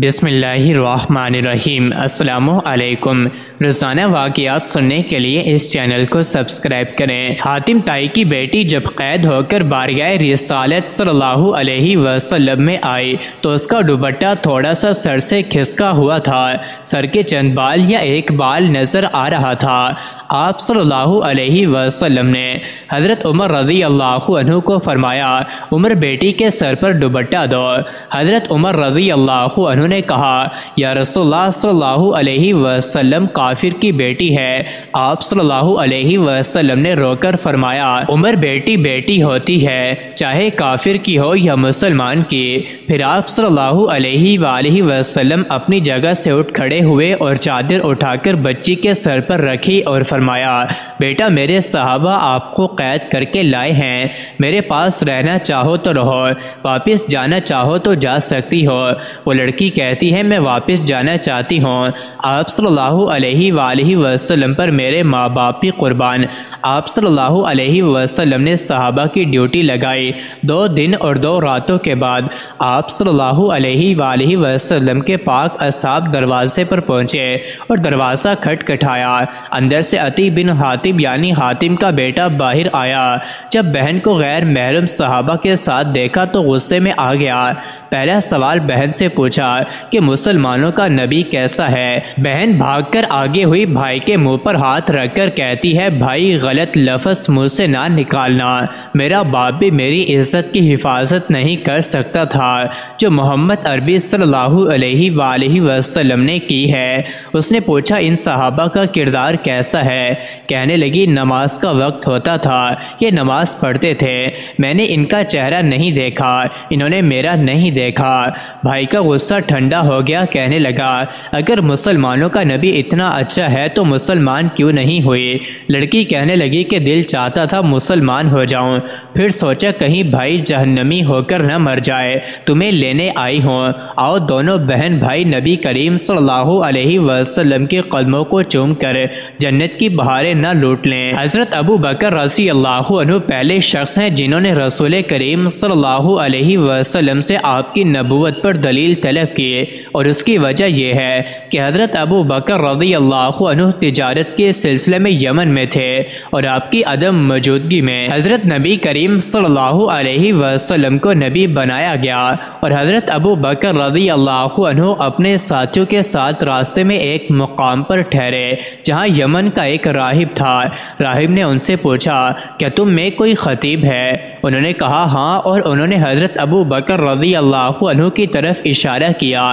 بسم اللہ الرحمن الرحیم۔ السلام علیکم۔ روزانہ واقعات سننے کے لیے اس چینل کو سبسکرائب کریں۔ حاتم طائی کی بیٹی جب قید ہو کر بارگاہ رسالت صلی اللہ علیہ وسلم میں آئی تو اس کا دوپٹہ تھوڑا سا سر سے کھسکا ہوا تھا، سر کے چند بال یا ایک بال نظر آ رہا تھا۔ آپ صلی اللہ علیہ وسلم نے حضرت عمر رضی اللہ عنہ کو فرمایا، عمر بیٹی کے سر پر دوپٹہ دو۔ حضرت عمر رضی اللہ عنہ نے کہا، یا رسول اللہ صلی اللہ علیہ وسلم، کافر کی بیٹی ہے۔ آپ صلی اللہ علیہ وسلم نے رو کر فرمایا، عمر بیٹی بیٹی ہوتی ہے، چاہے کافر کی ہو یا مسلمان کی۔ پھر آپ صلی اللہ علیہ وآلہ وسلم اپنی جگہ سے اٹھ کھڑے ہوئے اور چادر اٹھا کر بچی کے سر پر رکھی اور فرمایا، بیٹا میرے صحابہ آپ کو قید کر کے لائے ہیں، میرے پاس رہنا چاہو تو رہو، واپس جانا چاہو تو جا سکتی ہو۔ وہ لڑکی کہتی ہے، میں واپس جانا چاہتی ہوں۔ آپ صلی اللہ علیہ وآلہ وسلم پر میرے ماں باپ بھی قربان۔ آپ صلی اللہ علیہ وسلم نے صحابہ کی ڈیوٹی لگائی۔ 2 دن اور 2 راتوں کے بعد آپ صلی اللہ علیہ وآلہ وسلم کے پاک اصحاب دروازے پر پہنچے اور دروازہ کھٹکھٹایا۔ اندر سے عتیق بن حاتم یعنی حاتم کا بیٹا باہر آیا۔ جب بہن کو غیر محرم صحابہ کے ساتھ دیکھا تو غصے میں آ گیا۔ پہلا سوال بہن سے پوچھا کہ مسلمانوں کا نبی کیسا ہے؟ بہن بھاگ کر آگے ہوئی، بھائی کے منہ پر ہاتھ رکھ کر کہتی ہے، بھائی غلط لفظ منہ سے نہ نکالنا، میرا باپ بھی میری عزت کی حفاظت نہیں کر سکتا تھا جو محمد عربی صلی اللہ علیہ وآلہ وسلم نے کی ہے۔ اس نے پوچھا، ان صحابہ کا کردار کیسا ہے؟ کہنے لگی، نماز کا وقت ہوتا تھا یہ نماز پڑھتے تھے، میں نے ان کا چہرہ نہیں دیکھا، انہوں نے میرا نہیں دیکھا۔ بھائی کا غصہ ٹھنڈا ہو گیا، کہنے لگا، اگر مسلمانوں کا نبی اتنا اچھا ہے تو مسلمان کیوں نہیں ہوئی؟ لڑکی کہنے لگی کہ دل چاہتا تھا مسلمان ہو جاؤں، پھر سوچا کہیں بھائی جہنمی ہو کر نہ مر جائے، تمہیں لینے آئی ہوں، آؤ دونوں بہن بھائی نبی کریم صلی اللہ علیہ وسلم کے قدموں کو چوم کر جنت کی بہاریں نہ لوٹ لیں۔ حضرت ابو بکر رضی اللہ عنہ پہلے شخص ہیں جنہوں نے رسول کریم صلی اللہ علیہ وسلم سے آپ کی نبوت پر دلیل طلب کی، اور اس کی وجہ یہ ہے کہ حضرت ابو بکر رضی اللہ عنہ تجارت کے سلسلے میں یمن میں تھے اور آپ کی عدم موجودگی میں حضرت نبی کریم صلی اللہ علیہ وسلم کو نبی بنایا گیا، اور حضرت ابو بکر رضی اللہ عنہ اپنے ساتھیوں کے ساتھ راستے میں ایک مقام پر ٹھہرے جہاں یمن کا ایک راہب تھا۔ راہب نے ان سے پوچھا، کیا تم میں کوئی خطیب ہے؟ انہوں نے کہا، ہاں، اور انہوں نے حضرت ابو بکر رضی اللہ عنہ کی طرف اشارہ کیا۔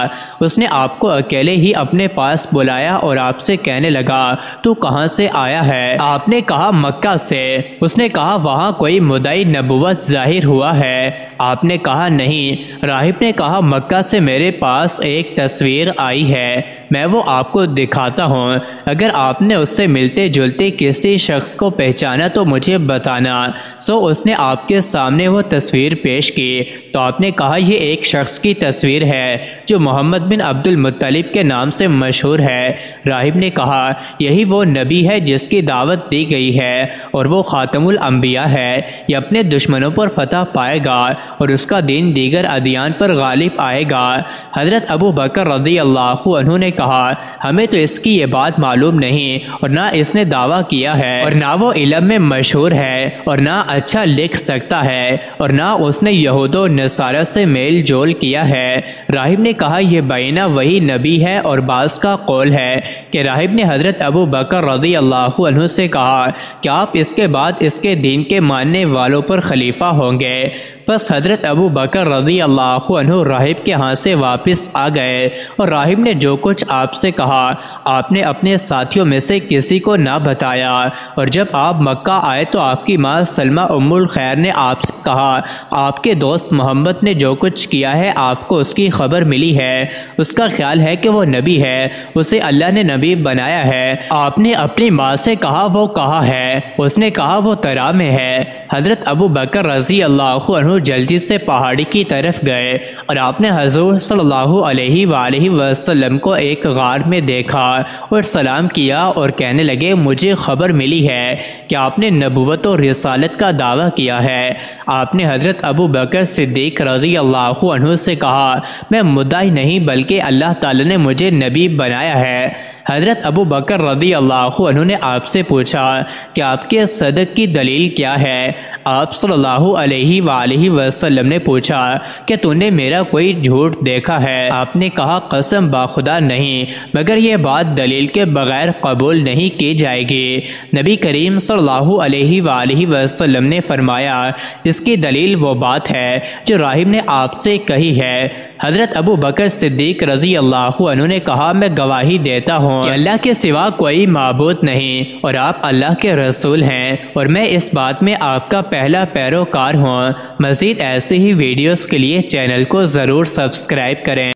اس نے آپ کو اکیلے ہی اپنے پاس بلایا اور آپ سے کہنے لگا، تو کہاں سے آیا ہے؟ آپ نے کہا، مکہ سے۔ اس نے کہا، وہاں کوئی مدعی نبوت ظاہر ہوا ہے؟ آپ نے کہا، نہیں۔ راہب نے کہا، مکہ سے میرے پاس ایک تصویر آئی ہے، میں وہ آپ کو دکھاتا ہوں، اگر آپ نے اس سے ملتے جلتے کسی شخص کو پہچانا تو مجھے بتانا۔ سو اس نے آپ کے سامنے وہ تصویر پیش کی تو آپ نے کہا، یہ ایک شخص کی تصویر ہے جو محمد بن عبد المطلب کے نام سے مشہور ہے۔ راہب نے کہا، یہی وہ نبی ہے جس کی دعوت دی گئی ہے، اور وہ خاتم الانبیاء ہے، یہ اپنے دشمنوں پر فتح پائے گا اور اس کا دین دیگر ادیان پر غالب آئے گا۔ حضرت ابو بکر رضی اللہ عنہ نے کہا، ہمیں تو اس کی یہ بات معلوم نہیں، اور نہ اس نے دعویٰ کیا ہے، اور نہ وہ علم میں مشہور ہے، اور نہ اچھا لکھ سکتا ہے، اور نہ اس نے یہود و نصارہ سے میل جول کیا ہے۔ راہب نے کہا، یہ بینہ وہی نبی ہے، اور بعض کا قول ہے کہ راہب نے حضرت ابو بکر رضی اللہ عنہ سے کہا کہ آپ اس کے بعد اس کے دین کے ماننے والوں پر خلیفہ ہوں گے۔ بس حضرت ابو بکر رضی اللہ عنہ راہب کے ہاں سے واپس آ گئے، اور راہب نے جو کچھ آپ سے کہا آپ نے اپنے ساتھیوں میں سے کسی کو نہ بتایا، اور جب آپ مکہ آئے تو آپ کی ماں سلمہ ام الخیر نے آپ سے کہا، آپ کے دوست محمد نے جو کچھ کیا ہے آپ کو اس کی خبر ملی ہے، اس کا خیال ہے کہ وہ نبی ہے، اسے اللہ نے نبی بنایا ہے۔ آپ نے اپنی ماں سے کہا، وہ کہاں ہے؟ اس نے کہا، وہ ترا میں ہے۔ حضرت ابو بکر رضی اللہ عنہ عنہ جلدی سے پہاڑی کی طرف گئے اور آپ نے حضور صلی اللہ علیہ وآلہ وسلم کو ایک غار میں دیکھا اور سلام کیا اور کہنے لگے مجھے خبر ملی ہے کہ آپ نے نبوت و رسالت کا دعویٰ کیا ہے۔ آپ نے حضرت ابو بکر صدیق رضی اللہ عنہ سے کہا میں مدعی نہیں بلکہ اللہ تعالی نے مجھے نبی بنایا ہے۔ حضرت ابو بکر رضی اللہ عنہ نے آپ سے پوچھا کہ آپ کے صدق کی دلیل کیا ہے؟ آپ صلی اللہ علیہ وآلہ وسلم نے پوچھا کہ تو نے میرا کوئی جھوٹ دیکھا ہے؟ آپ نے کہا قسم باخدا نہیں، مگر یہ بات دلیل کے بغیر قبول نہیں کی جائے گی۔ نبی کریم صلی اللہ علیہ وآلہ وسلم نے فرمایا اس کی دلیل وہ بات ہے جو راہب نے آپ سے کہی ہے۔ حضرت ابو بکر صدیق رضی اللہ عنہ نے کہا میں گواہی دیتا ہوں کہ اللہ کے سوا کوئی معبود نہیں اور آپ اللہ کے رسول ہیں اور میں اس بات میں آپ کا پہلا پیروکار ہوں۔ مزید ایسے ہی ویڈیوز کے لیے چینل کو ضرور سبسکرائب کریں۔